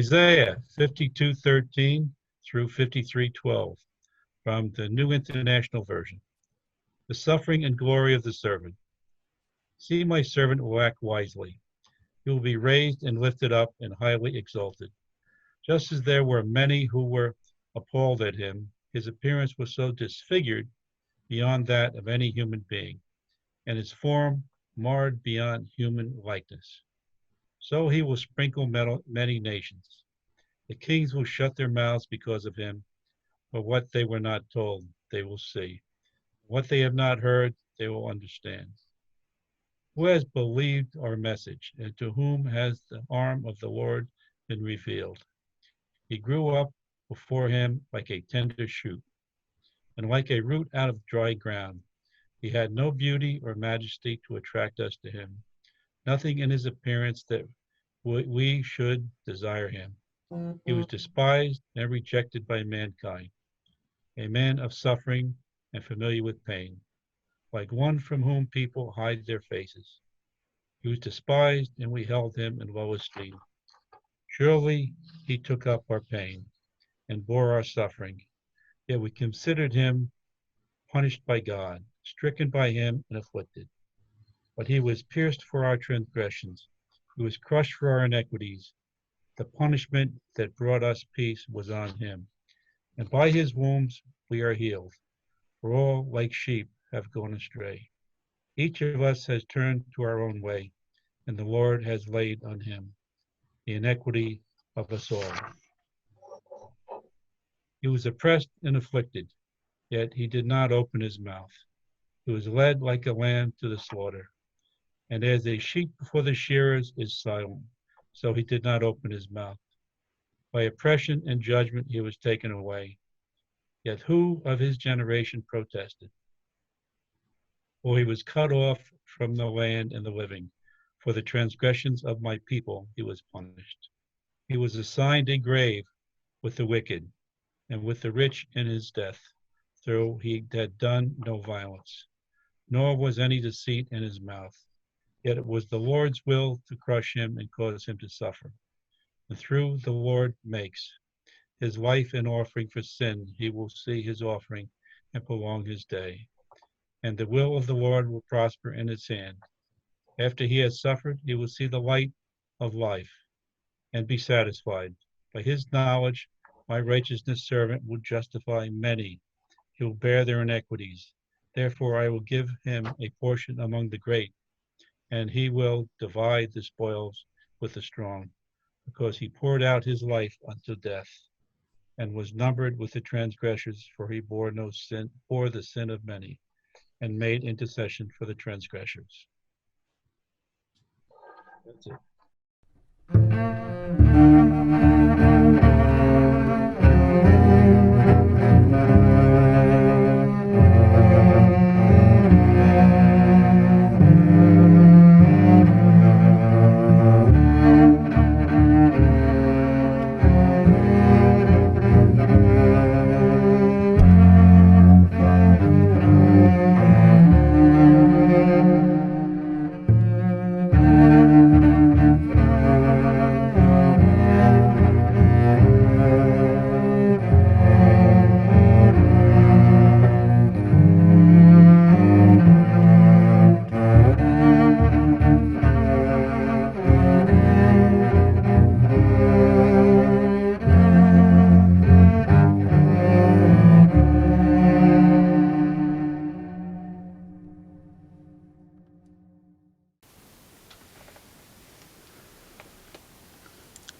Isaiah 52:13 through 53:12 from the New International Version. The suffering and glory of the servant. See, my servant will act wisely. He will be raised and lifted up and highly exalted. Just as there were many who were appalled at him, his appearance was so disfigured beyond that of any human being, and his form marred beyond human likeness. So he will sprinkle many nations. The kings will shut their mouths because of him, for what they were not told, they will see. What they have not heard, they will understand. Who has believed our message, and to whom has the arm of the Lord been revealed? He grew up before him like a tender shoot, and like a root out of dry ground. He had no beauty or majesty to attract us to him, nothing in his appearance that we should desire him. He was despised and rejected by mankind, a man of suffering and familiar with pain, like one from whom people hide their faces. He was despised, and we held him in low esteem. Surely he took up our pain and bore our suffering, yet we considered him punished by God, stricken by him and afflicted. But he was pierced for our transgressions, he was crushed for our iniquities. The punishment that brought us peace was on him, and by his wounds we are healed. For all, like sheep, have gone astray. Each of us has turned to our own way, and the Lord has laid on him the iniquity of us all. He was oppressed and afflicted, yet he did not open his mouth. He was led like a lamb to the slaughter, and as a sheep before the shearers is silent, so he did not open his mouth. By oppression and judgment he was taken away. Yet who of his generation protested? For he was cut off from the land and the living. For the transgressions of my people he was punished. He was assigned a grave with the wicked and with the rich in his death, though he had done no violence, nor was any deceit in his mouth. Yet it was the Lord's will to crush him and cause him to suffer. And through the Lord makes his life an offering for sin, he will see his offering and prolong his day. And the will of the Lord will prosper in his hand. After he has suffered, he will see the light of life and be satisfied. By his knowledge, my righteousness servant will justify many. He will bear their iniquities. Therefore, I will give him a portion among the great, and he will divide the spoils with the strong, because he poured out his life unto death, and was numbered with the transgressors, for he bore the sin of many, and made intercession for the transgressors. That's it.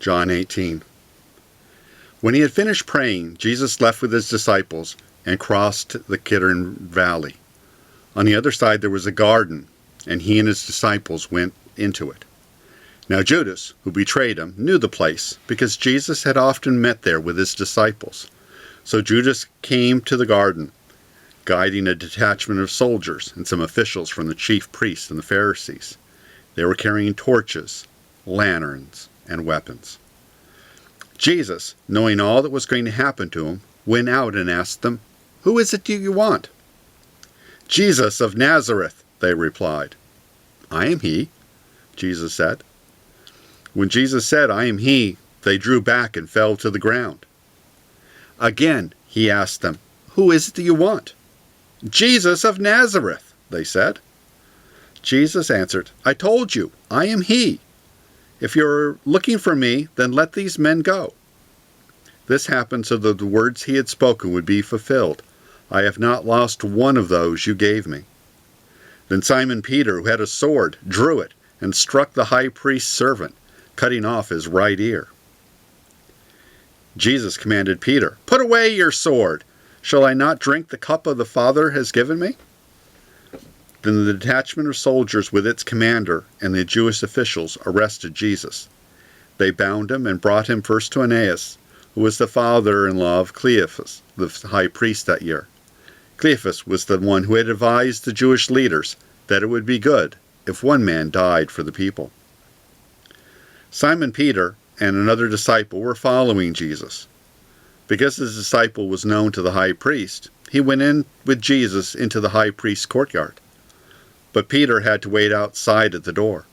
John 18. When he had finished praying, Jesus left with his disciples and crossed the Kidron Valley. On the other side there was a garden, and he and his disciples went into it. Now Judas, who betrayed him, knew the place, because Jesus had often met there with his disciples. So Judas came to the garden, guiding a detachment of soldiers and some officials from the chief priests and the Pharisees. They were carrying torches, lanterns, and weapons. Jesus, knowing all that was going to happen to him, went out and asked them, "Who is it you want?" "Jesus of Nazareth," they replied. "I am he," Jesus said. When Jesus said, "I am he," They drew back and fell to the ground. Again, he asked them, "Who is it that you want?" "Jesus of Nazareth," they said. Jesus answered, "I told you, I am he. If you're looking for me, then let these men go." This happened so that the words he had spoken would be fulfilled. "I have not lost one of those you gave me." Then Simon Peter, who had a sword, drew it and struck the high priest's servant, cutting off his right ear. Jesus commanded Peter, "Put away your sword. Shall I not drink the cup the Father has given me?" Then the detachment of soldiers with its commander and the Jewish officials arrested Jesus. They bound him and brought him first to Annas, who was the father-in-law of Caiaphas, the high priest that year. Caiaphas was the one who had advised the Jewish leaders that it would be good if one man died for the people. Simon Peter and another disciple were following Jesus. Because his disciple was known to the high priest, he went in with Jesus into the high priest's courtyard. But Peter had to wait outside at the door.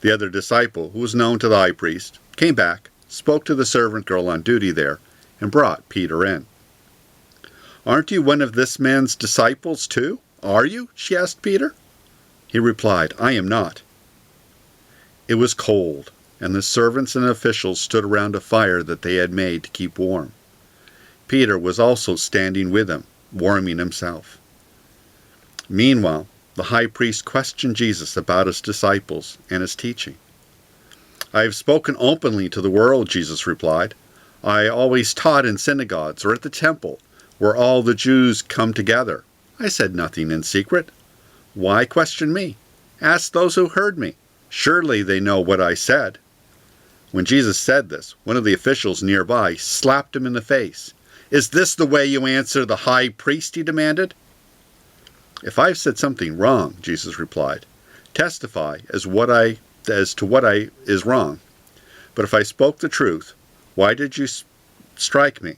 The other disciple, who was known to the high priest, came back, spoke to the servant girl on duty there, and brought Peter in. "Aren't you one of this man's disciples too? Are you?" she asked Peter. He replied, "I am not." It was cold, and the servants and officials stood around a fire that they had made to keep warm. Peter was also standing with them, warming himself. Meanwhile, the high priest questioned Jesus about his disciples and his teaching. "I have spoken openly to the world," Jesus replied. "I always taught in synagogues or at the temple, where all the Jews come together. I said nothing in secret. Why question me? Ask those who heard me. Surely they know what I said." When Jesus said this, one of the officials nearby slapped him in the face. "Is this the way you answer the high priest?" he demanded. "If I've said something wrong," Jesus replied, "testify as to what is wrong. But if I spoke the truth, why did you strike me?"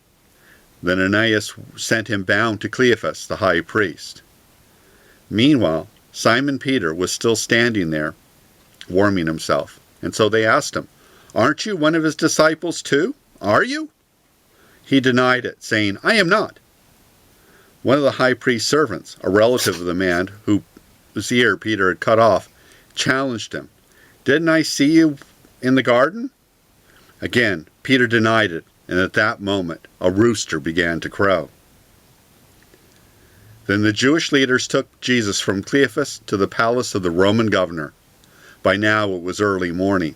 Then Ananias sent him bound to Caiaphas, the high priest. Meanwhile, Simon Peter was still standing there, warming himself. And so they asked him, "Aren't you one of his disciples too? Are you?" He denied it, saying, "I am not." One of the high priest's servants, a relative of the man whose ear Peter had cut off, challenged him. "Didn't I see you in the garden?" Again, Peter denied it, and at that moment, a rooster began to crow. Then the Jewish leaders took Jesus from Caiaphas to the palace of the Roman governor. By now it was early morning,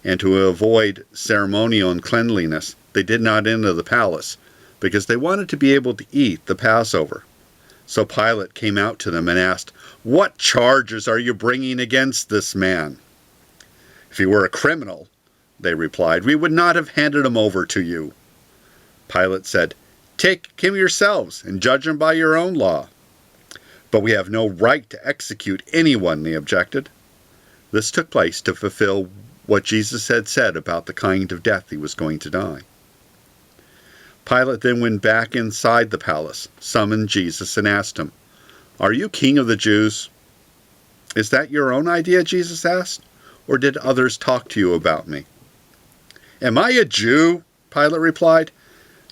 and to avoid ceremonial uncleanliness, they did not enter the palace, because they wanted to be able to eat the Passover. So Pilate came out to them and asked, "What charges are you bringing against this man?" "If he were a criminal," they replied, "we would not have handed him over to you." Pilate said, "Take him yourselves and judge him by your own law." "But we have no right to execute anyone," they objected. This took place to fulfill what Jesus had said about the kind of death he was going to die. Pilate then went back inside the palace, summoned Jesus, and asked him, "Are you king of the Jews?" "Is that your own idea?" Jesus asked, "or did others talk to you about me?" "Am I a Jew?" Pilate replied.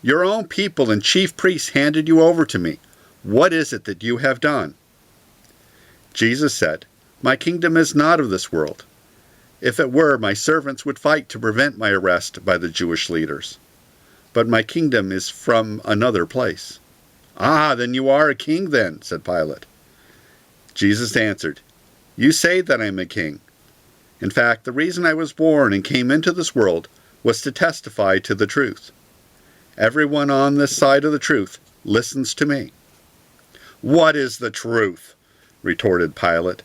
"Your own people and chief priests handed you over to me. What is it that you have done?" Jesus said, "My kingdom is not of this world. If it were, my servants would fight to prevent my arrest by the Jewish leaders. But my kingdom is from another place." "Ah, then you are a king then," said Pilate. Jesus answered, "You say that I am a king. In fact, the reason I was born and came into this world was to testify to the truth. Everyone on this side of the truth listens to me." "What is the truth?" retorted Pilate.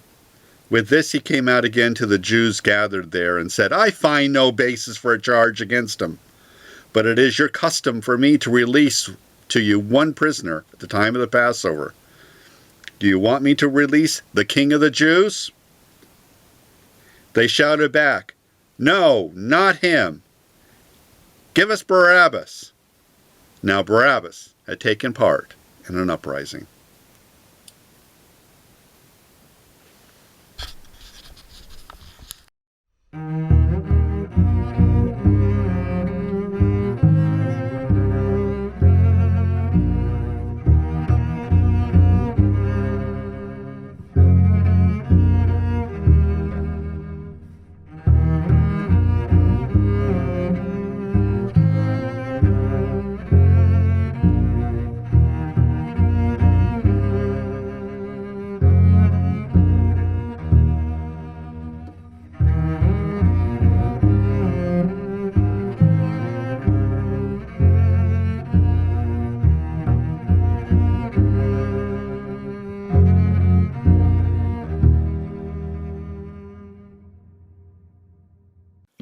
With this he came out again to the Jews gathered there and said, "I find no basis for a charge against him. But it is your custom for me to release to you one prisoner at the time of the Passover. Do you want me to release the King of the Jews?" They shouted back, "No, not him. Give us Barabbas." Now Barabbas had taken part in an uprising.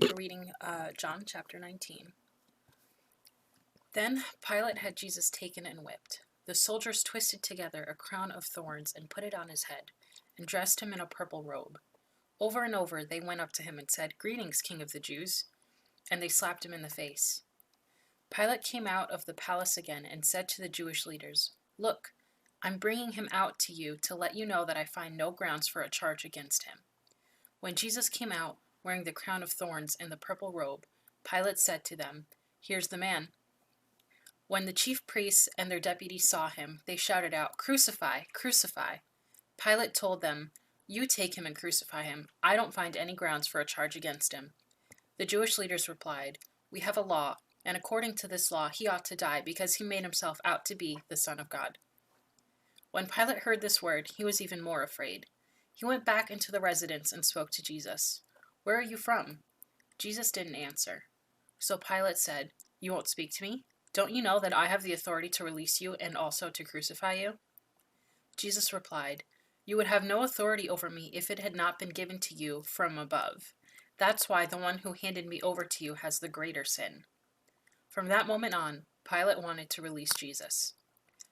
We're reading John chapter 19. Then Pilate had Jesus taken and whipped. The soldiers twisted together a crown of thorns and put it on his head, and dressed him in a purple robe. Over and over they went up to him and said, "Greetings, King of the Jews," and they slapped him in the face. Pilate came out of the palace again and said to the Jewish leaders, "Look, I'm bringing him out to you to let you know that I find no grounds for a charge against him." When Jesus came out, wearing the crown of thorns and the purple robe, Pilate said to them, "Here's the man." When the chief priests and their deputies saw him, they shouted out, "Crucify! Crucify!" Pilate told them, "You take him and crucify him. I don't find any grounds for a charge against him." The Jewish leaders replied, "We have a law, and according to this law he ought to die because he made himself out to be the Son of God." When Pilate heard this word, he was even more afraid. He went back into the residence and spoke to Jesus. "Where are you from?" Jesus didn't answer. So Pilate said, "You won't speak to me? Don't you know that I have the authority to release you and also to crucify you?" Jesus replied, "You would have no authority over me if it had not been given to you from above. That's why the one who handed me over to you has the greater sin." From that moment on, Pilate wanted to release Jesus.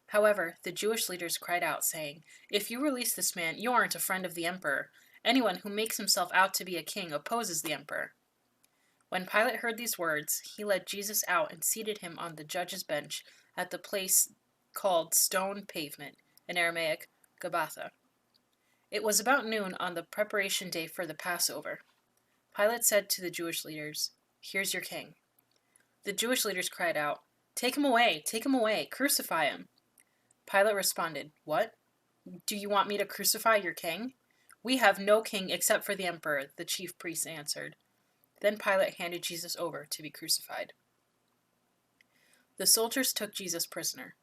However, the Jewish leaders cried out, saying, "If you release this man, you aren't a friend of the emperor. Anyone who makes himself out to be a king opposes the emperor." When Pilate heard these words, he led Jesus out and seated him on the judge's bench at the place called Stone Pavement, in Aramaic, Gabbatha. It was about noon on the preparation day for the Passover. Pilate said to the Jewish leaders, "Here's your king." The Jewish leaders cried out, take him away, crucify him." Pilate responded, "What? Do you want me to crucify your king?" "We have no king except for the emperor," the chief priests answered. Then Pilate handed Jesus over to be crucified. The soldiers took Jesus prisoner.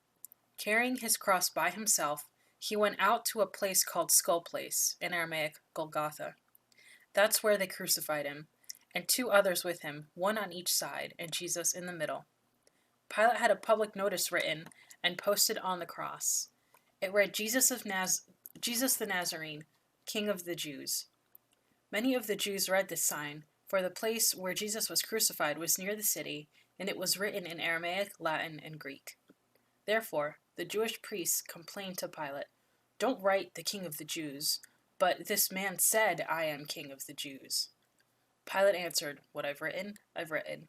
Carrying his cross by himself, he went out to a place called Skull Place, in Aramaic, Golgotha. That's where they crucified him, and two others with him, one on each side, and Jesus in the middle. Pilate had a public notice written and posted on the cross. It read, Jesus the Nazarene, King of the Jews." Many of the Jews read this sign, for the place where Jesus was crucified was near the city, and it was written in Aramaic, Latin, and Greek. Therefore, the Jewish priests complained to Pilate, "Don't write the King of the Jews, but this man said, 'I am King of the Jews.'" Pilate answered, "What I've written, I've written."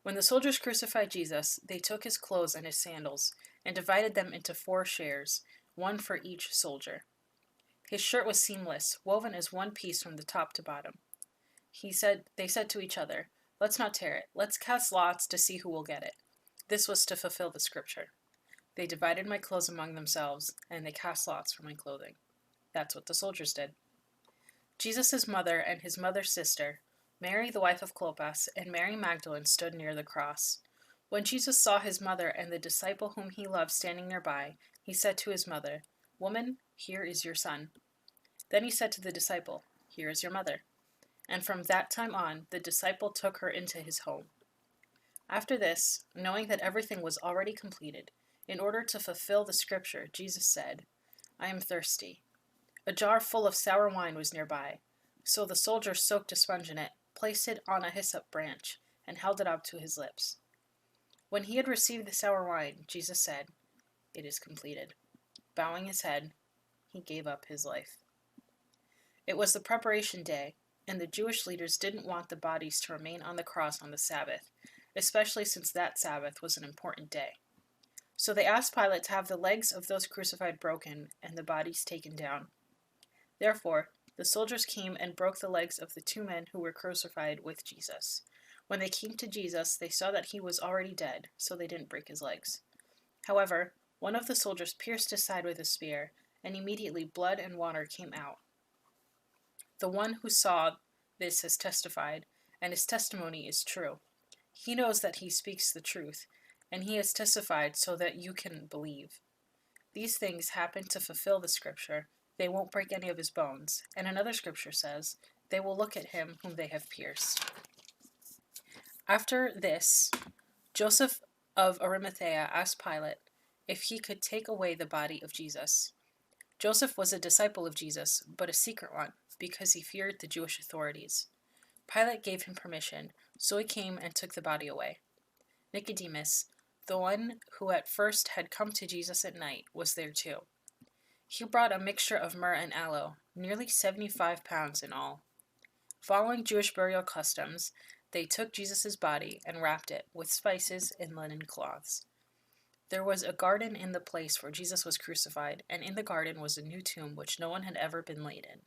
When the soldiers crucified Jesus, they took his clothes and his sandals and divided them into 4 shares, one for each soldier. His shirt was seamless, woven as one piece from the top to bottom. They said to each other, "Let's not tear it. Let's cast lots to see who will get it." This was to fulfill the scripture. "They divided my clothes among themselves, and they cast lots for my clothing." That's what the soldiers did. Jesus' mother and his mother's sister, Mary the wife of Clopas, and Mary Magdalene stood near the cross. When Jesus saw his mother and the disciple whom he loved standing nearby, he said to his mother, "Woman, here is your son." Then he said to the disciple, "Here is your mother." And from that time on, the disciple took her into his home. After this, knowing that everything was already completed, in order to fulfill the scripture, Jesus said, "I am thirsty." A jar full of sour wine was nearby, so the soldier soaked a sponge in it, placed it on a hyssop branch, and held it up to his lips. When he had received the sour wine, Jesus said, "It is completed." Bowing his head, he gave up his life. It was the preparation day, and the Jewish leaders didn't want the bodies to remain on the cross on the Sabbath, especially since that Sabbath was an important day. So they asked Pilate to have the legs of those crucified broken and the bodies taken down. Therefore, the soldiers came and broke the legs of the 2 men who were crucified with Jesus. When they came to Jesus, they saw that he was already dead, so they didn't break his legs. However, one of the soldiers pierced his side with a spear, and immediately blood and water came out. The one who saw this has testified, and his testimony is true. He knows that he speaks the truth, and he has testified so that you can believe. These things happened to fulfill the scripture. They won't break any of his bones. And another scripture says, they will look at him whom they have pierced. After this, Joseph of Arimathea asked Pilate if he could take away the body of Jesus. Joseph was a disciple of Jesus, but a secret one, because he feared the Jewish authorities. Pilate gave him permission, so he came and took the body away. Nicodemus, the one who at first had come to Jesus at night, was there too. He brought a mixture of myrrh and aloe, nearly 75 pounds in all. Following Jewish burial customs, they took Jesus' body and wrapped it with spices in linen cloths. There was a garden in the place where Jesus was crucified, and in the garden was a new tomb which no one had ever been laid in.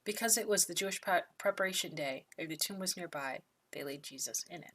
Because it was the Jewish preparation day, and the tomb was nearby, they laid Jesus in it.